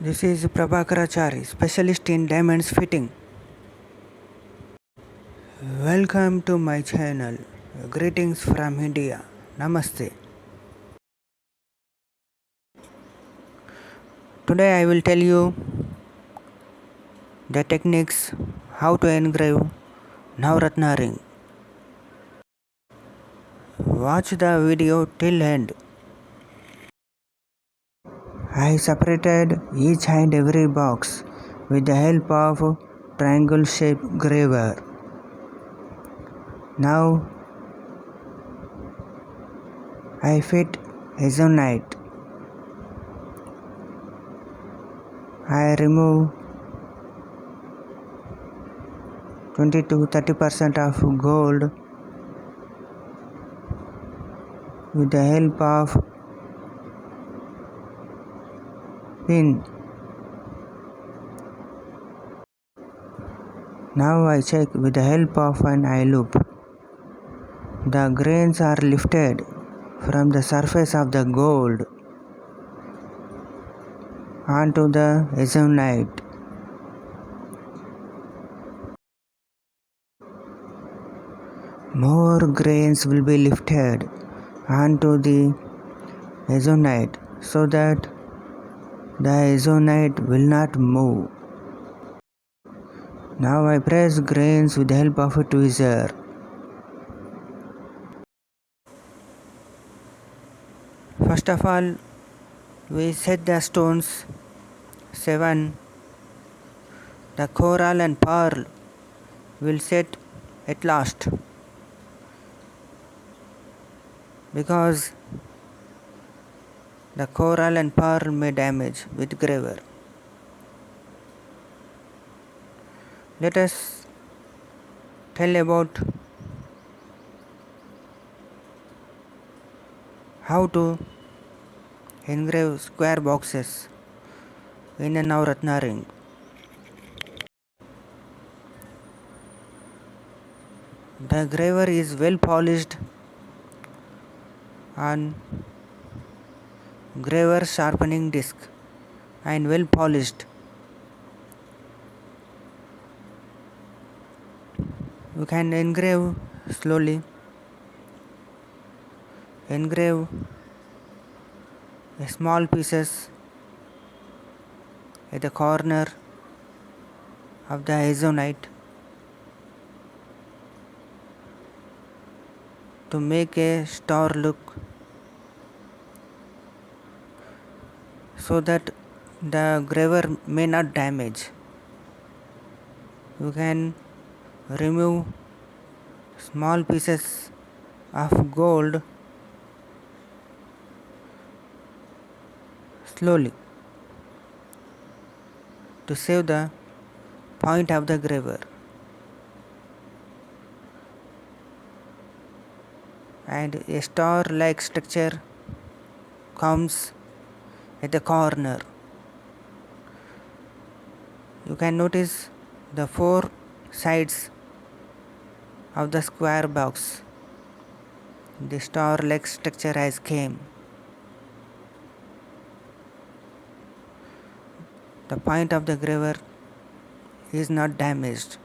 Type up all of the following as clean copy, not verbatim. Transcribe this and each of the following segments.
This is Prabhaker, specialist in diamonds fitting. Welcome to my channel. Greetings from India. Namaste. Today I will tell you the techniques how to engrave Navratna Ring. Watch the video till end. I separated each and every box with the help of triangle shape graver. Now I fit Azonite. I remove 20 to 30% of gold with the help of pin. Now I check with the help of an eye loop. The grains are lifted from the surface of the gold onto the azonite. More grains will be lifted onto the azonite so that the azonite will not move. Now I press grains with the help of a tweezer. First of all, we set the stones 7. The coral and pearl will set at last because the coral and pearl may damage with graver. Let us tell about how to engrave square boxes in a Navratna ring. The graver is well polished on graver sharpening disc and well polished. You can engrave slowly. Engrave small pieces at the corner of the azonite to make a star look so that the graver may not damage. You can remove small pieces of gold slowly to save the point of the graver, and a star like structure comes at the corner. You can notice the 4 sides of the square box. The star like structure has came. The point of the graver is not damaged.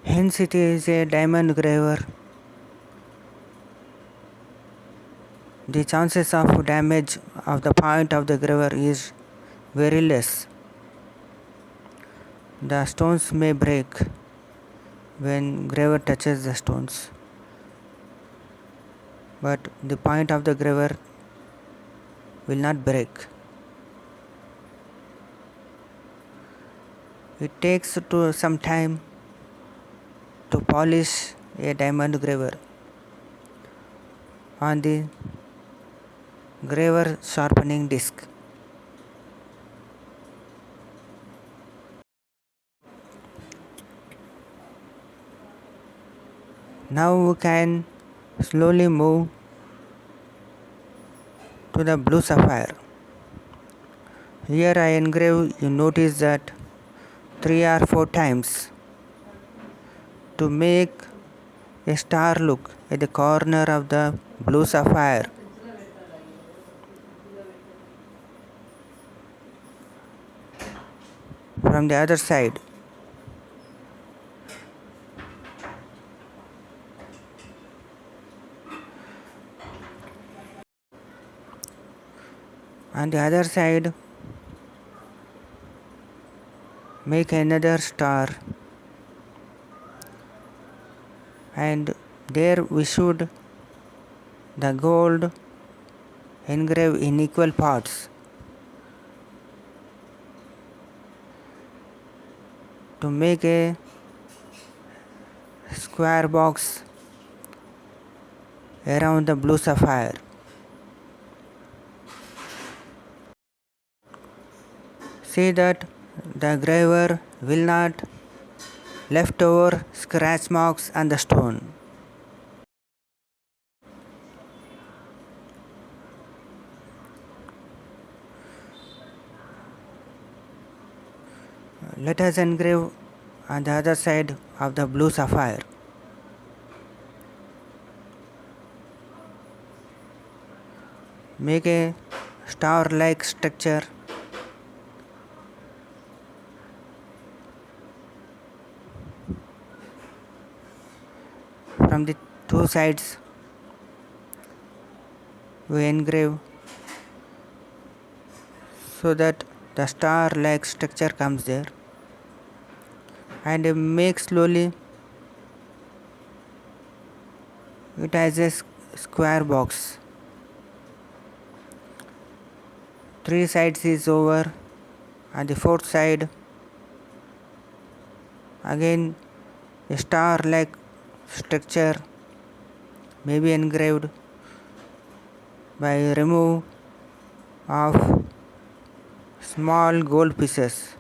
Hence it is a diamond graver. The chances of damage of the point of the graver is very less. The stones may break when graver touches the stones, but the point of the graver will not break. It takes some time to polish a diamond graver on the graver sharpening disc. Now we can slowly move to the blue sapphire. Here I engrave, you notice that 3 or 4 times to make a star look at the corner of the blue sapphire. From the other side, on the other side, make another star, and there we should the gold engrave in equal parts to make a square box around the blue sapphire. See that the graver will not left over scratch marks on the stone. Let us engrave on the other side of the blue sapphire. Make a star-like structure from the two sides. We engrave so that the star-like structure comes there, and make slowly it as a square box. Three sides is over, and the fourth side again a star like structure may be engraved by remove of small gold pieces.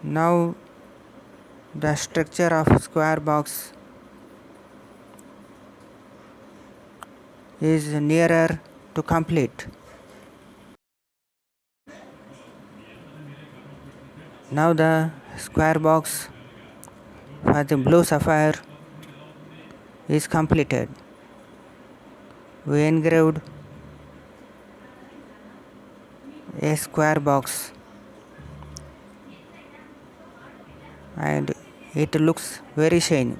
Now the structure of square box is nearer to complete. Now the square box for the blue sapphire is completed. We engraved a square box and it looks very shiny.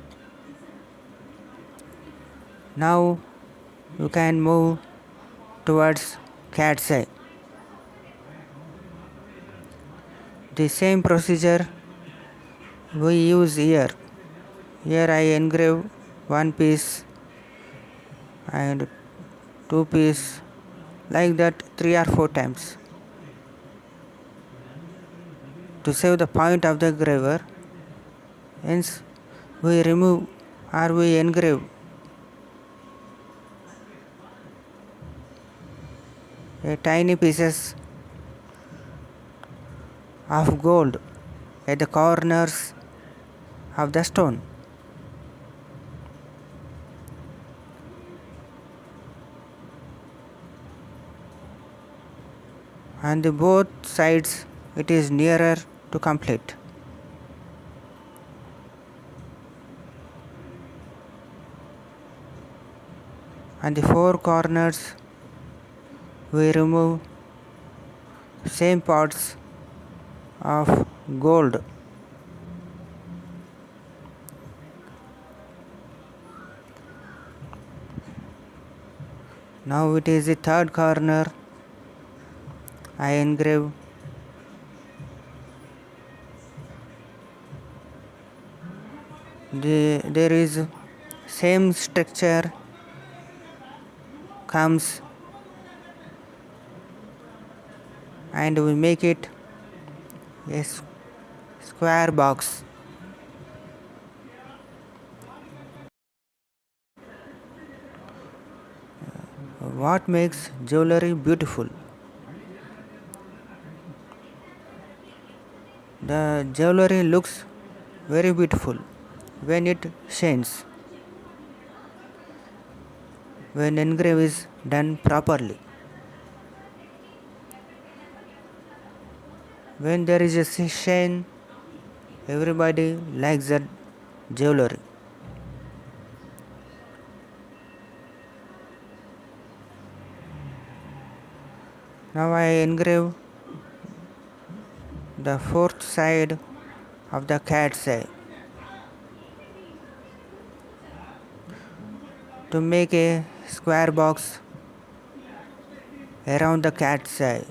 Now you can move towards cat's eye. The same procedure we use here. Here I engrave one piece and two piece, like that 3 or 4 times. To save the point of the graver, hence we remove or we engrave a tiny pieces of gold at the corners of the stone. On the both sides it is nearer to complete. On the 4 corners we remove same parts of gold. Now it is the 3rd corner. I engrave there is same structure comes and we make it a square box. What makes jewelry beautiful? The jewelry looks very beautiful when it shines, when engrave is done properly. When there is a shine, everybody likes that jewelry. Now I engrave the fourth side of the cat's eye to make a square box around the cat's eye.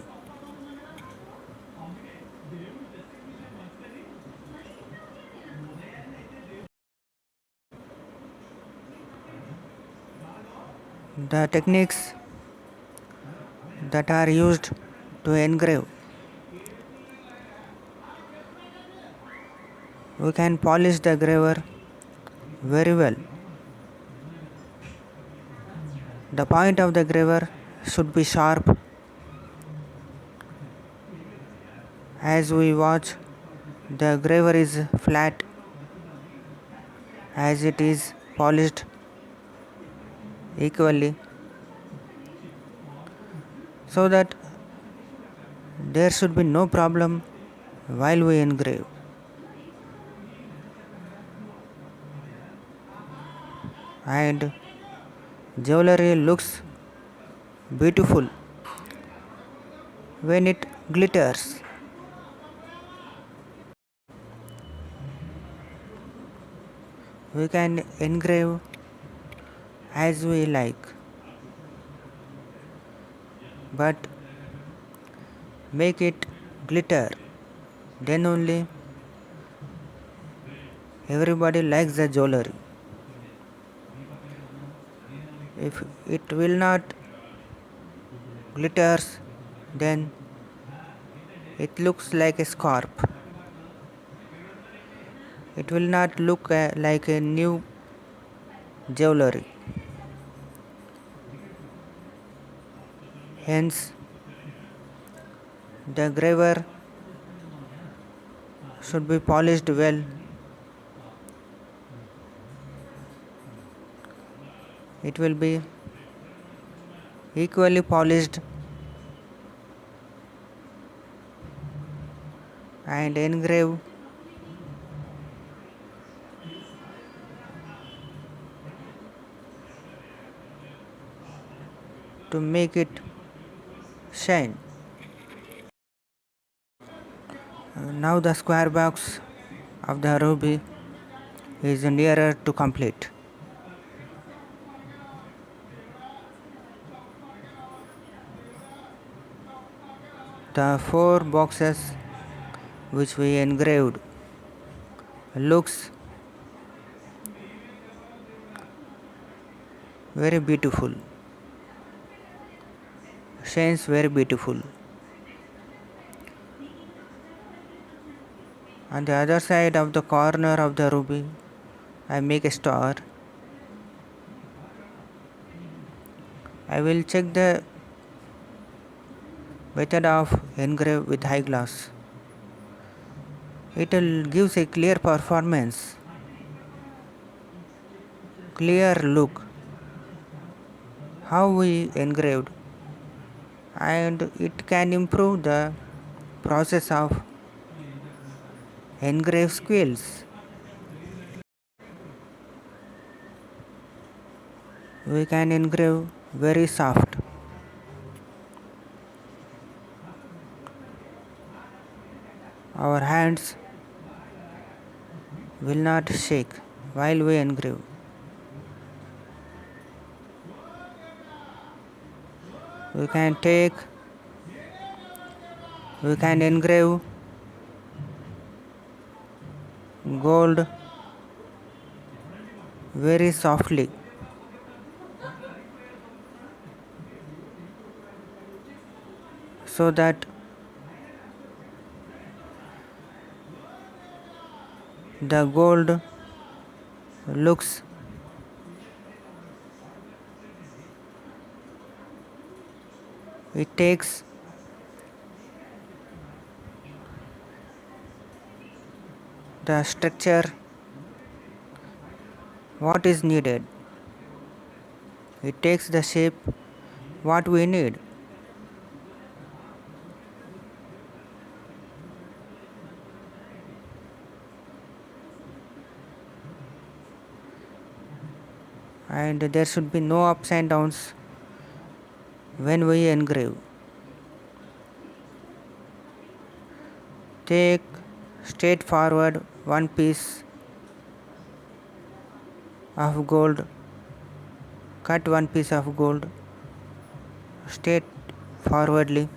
The techniques that are used to engrave, we can polish the graver very well. The point of the graver should be sharp. As we watch, the graver is flat as it is polished equally, so that there should be no problem while we engrave. And jewelry looks beautiful when it glitters. We can engrave as we like, but make it glitter, then only everybody likes the jewelry. If it will not glitters, then it looks like a scarf. It will not look like a new jewelry. Hence, the graver should be polished well. It will be equally polished and engrave to make it shine. Now the square box of the ruby is nearer to complete. The four boxes which we engraved looks very beautiful, shines very beautiful. On the other side of the corner of the ruby, I make a star. I will check the method of engrave with high gloss. It will gives a clear performance, clear look how we engraved, and it can improve the process of engrave skills. We can engrave very soft. Our hands will not shake while we engrave. We can engrave gold very softly. So that the gold looks it takes the structure what is needed. It takes the shape what we need. and there should be no ups and downs when we engrave. Take straight forward one piece of gold, cut one piece of gold straight forwardly.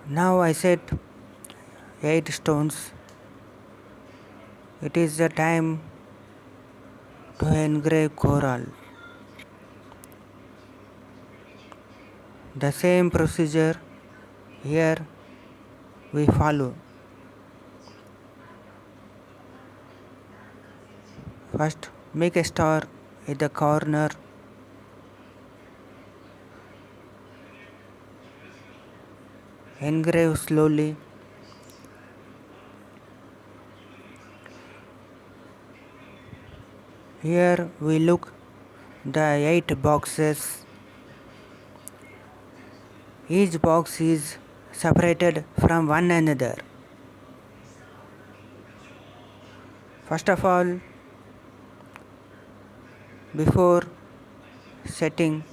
Now I set 8 stones. It is the time to engrave coral. The same procedure here we follow. First, make a star at the corner. Engrave slowly. Here we look the 8 boxes. Each box is separated from one another. First of all, before setting,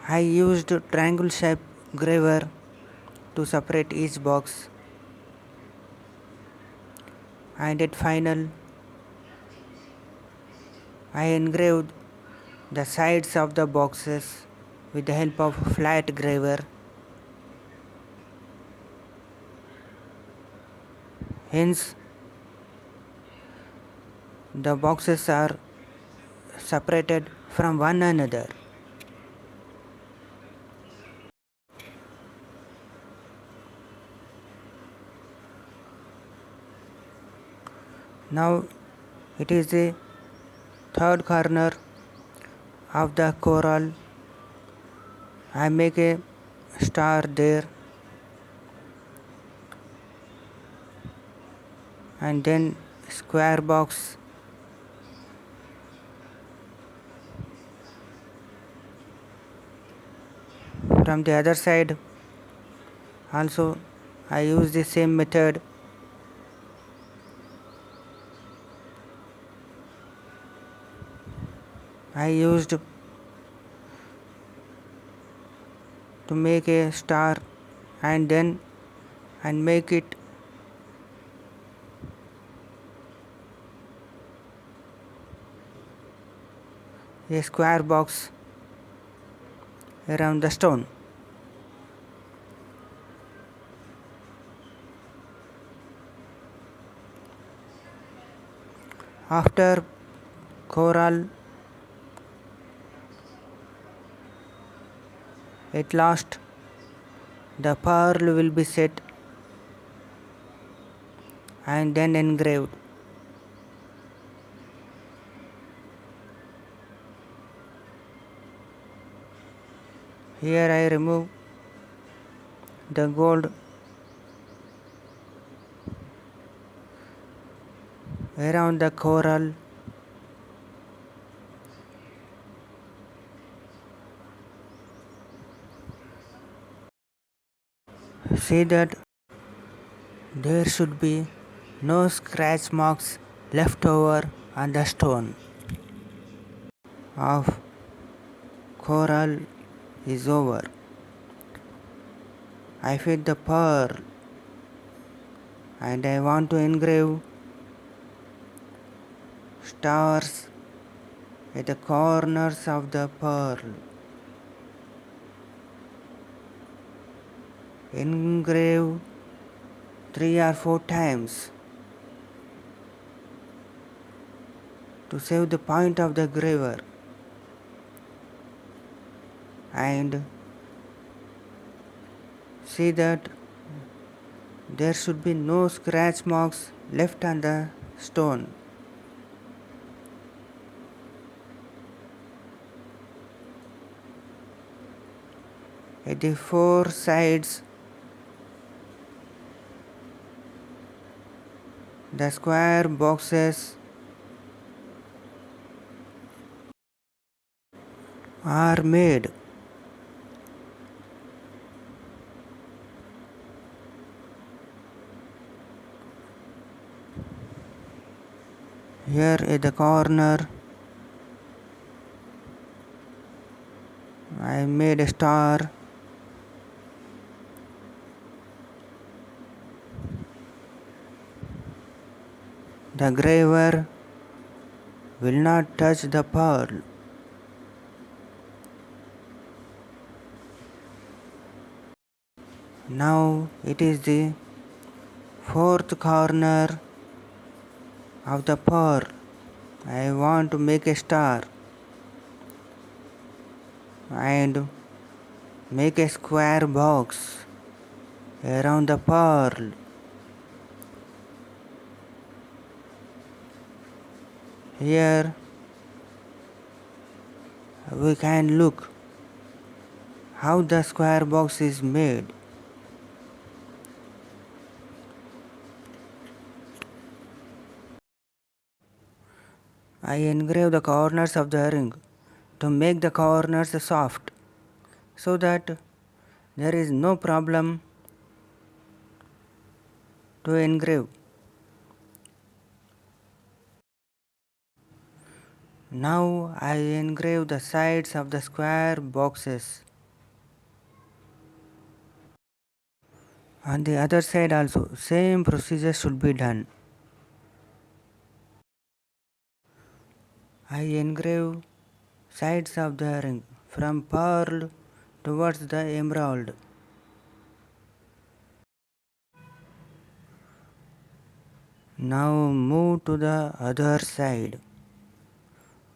I used triangle shape graver to separate each box, and at final I engraved the sides of the boxes with the help of flat graver. Hence, the boxes are separated from one another. Now it is the third corner of the coral. I make a star there, and then square box. From the other side also I use the same method. I used to make a star and then make it a square box around the stone. After coral, at last the pearl will be set and then engraved. Here I remove the gold around the coral. See that there should be no scratch marks left over on the stone of coral is over. I fit the pearl and I want to engrave stars at the corners of the pearl. Engrave 3 or 4 times to save the point of the graver, and see that there should be no scratch marks left on the stone. At the 4 sides, the square boxes are made. Here at the corner I made a star. The graver will not touch the pearl. Now it is the fourth corner of the pearl. I want to make a star and make a square box around the pearl. Here we can look how the square box is made. I engrave the corners of the ring to make the corners soft so that there is no problem to engrave. Now I engrave the sides of the square boxes. On the other side also same procedure should be done. I engrave sides of the ring from pearl towards the emerald. Now move to the other side.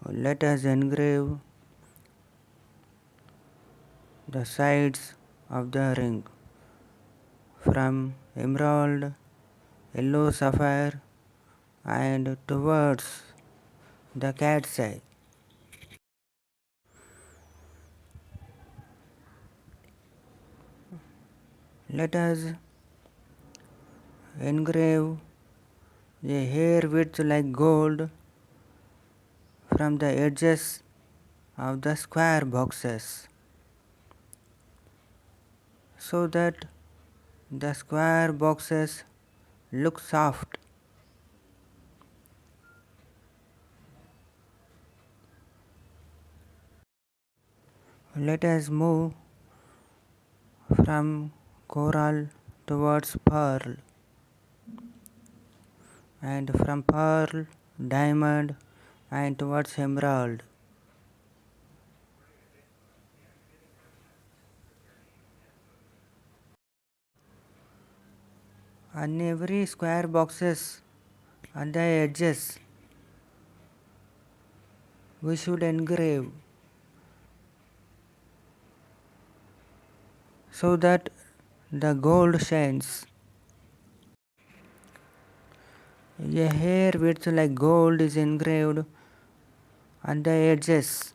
Let us engrave the sides of the ring from emerald, yellow sapphire and towards the cat's eye. Let us engrave a hair width like gold from the edges of the square boxes so that the square boxes look soft. Let us move from coral towards pearl and from pearl diamond and towards emerald. On every square boxes on the edges we should engrave so that the gold shines. A hair width like gold is engraved on the edges.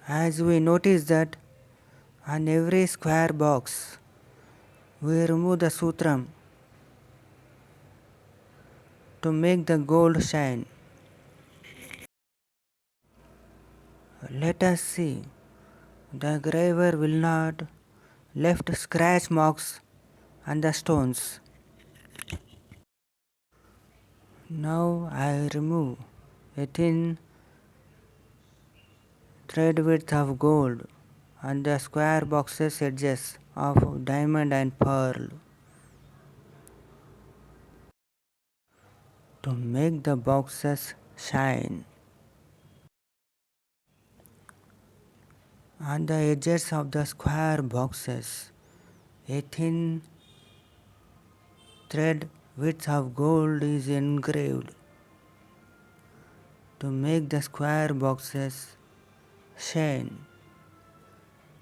As we notice that on every square box we remove the sutram to make the gold shine. Let us see, the graver will not left scratch marks on the stones. Now I remove a thin thread width of gold on the square boxes edges of diamond and pearl to make the boxes shine. On the edges of the square boxes, a thin thread width of gold is engraved to make the square boxes shine.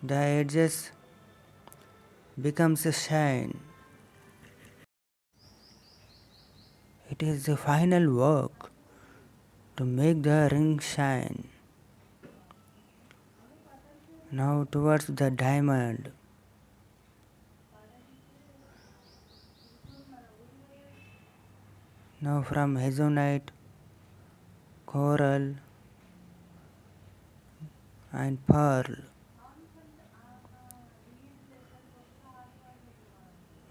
The edges becomes a shine. It is the final work to make the ring shine. Now towards the diamond. Now from hezonite, coral and pearl.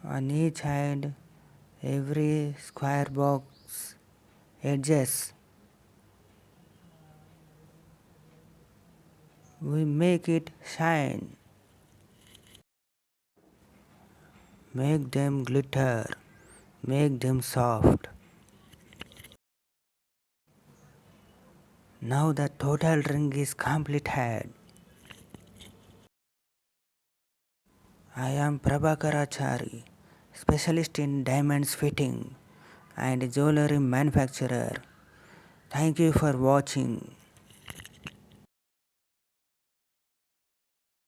On each hand every square box edges. We make it shine, make them glitter, make them soft. Now the total ring is completed. I am Prabhaker, specialist in diamonds fitting and jewellery manufacturer. Thank you for watching.